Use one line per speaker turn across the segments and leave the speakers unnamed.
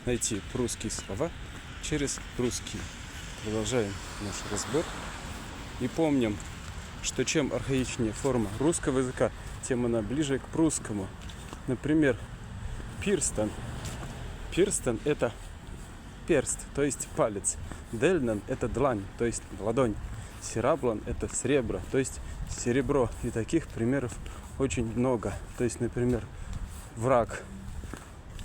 найти прусские слова через русские. Продолжаем наш разбор. И помним, что чем архаичнее форма русского языка, тем она ближе к прусскому. Например, пирстен. Пирстен – это перст, то есть палец. Дельнен – это длань, то есть ладонь. Сераблон – это сребро, то есть серебро. И таких примеров очень много. То есть, например, враг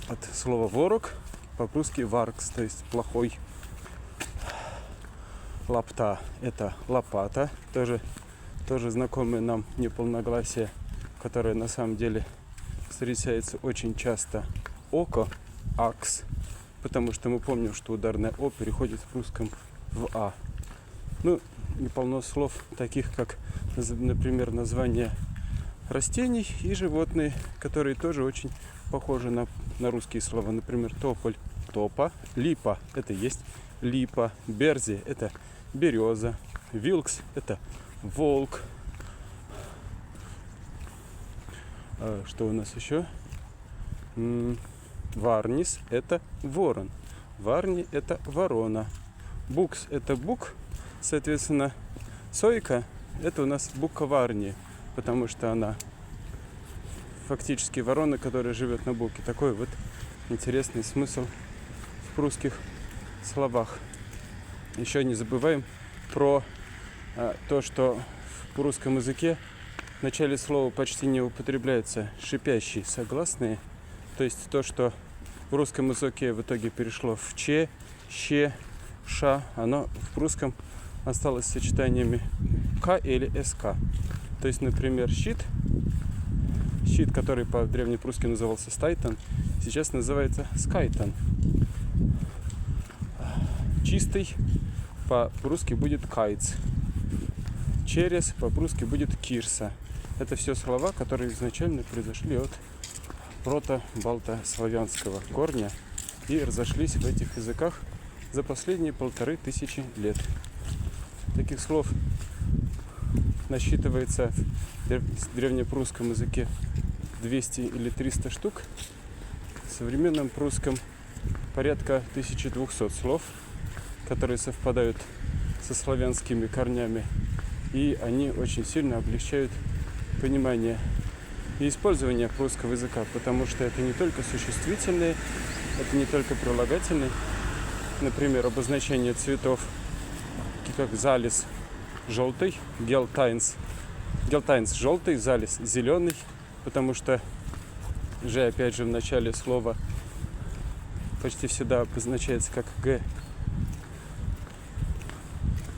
от слова ворог, по-прусски варкс, то есть плохой. Лапта – это лопата, тоже знакомое нам неполногласие, которое на самом деле встречается очень часто. Око – акс, потому что мы помним, что ударное О переходит в русском в А. Ну, и полно слов, таких как, например, названия растений и животные, которые тоже очень похожи на русские слова. Например, тополь – топа, липа – это есть липа, берзи – это береза, вилкс – это волк. Что у нас еще? Варнис – это ворон. Варни – это ворона. Букс – это бук. Соответственно, сойка – это у нас буковарни, потому что она фактически ворона, которая живет на буке. Такой вот интересный смысл в прусских словах. Еще не забываем про то, что в прусском языке в начале слова почти не употребляются шипящие согласные. То есть то, что в русском языке в итоге перешло в че, ще, ша, оно в прусском осталось сочетаниями к или sk. То есть, например, щит, который по-древнепрусски назывался стайтон, сейчас называется скайтон. Чистый по-прусски будет кайц. Через по-прусски будет кирса. Это все слова, которые изначально произошли от прото-балтославянского корня и разошлись в этих языках за последние 1500 лет. Таких слов насчитывается в древнепрусском языке 200 или 300 штук. В современном прусском порядка 1200 слов, которые совпадают со славянскими корнями, и они очень сильно облегчают понимание и использование прусского языка, потому что это не только существительные, это не только прилагательные. Например, обозначение цветов, как залис желтый, гелтайнс желтый, залис зеленый, потому что же опять же в начале слова почти всегда обозначается как г.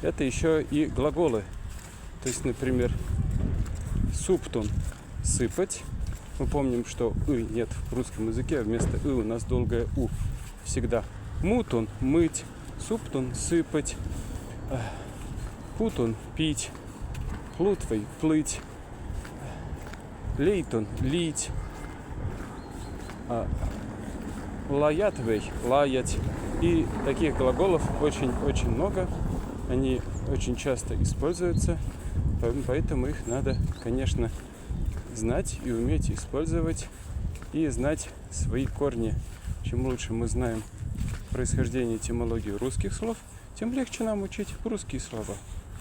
Это еще и глаголы. То есть, например, суптун – сыпать. Мы помним, что «ы» нет в русском языке, а вместо «ы» у нас долгое «у» всегда. Мутун – мыть, суптун – сыпать, путун – пить, плутвой – плыть, лейтун – лить, лаятвей – лаять. И таких глаголов очень-очень много. Они очень часто используются, поэтому их надо, конечно, знать и уметь использовать, и знать свои корни. Чем лучше мы знаем происхождение, этимологию русских слов, тем легче нам учить русские слова.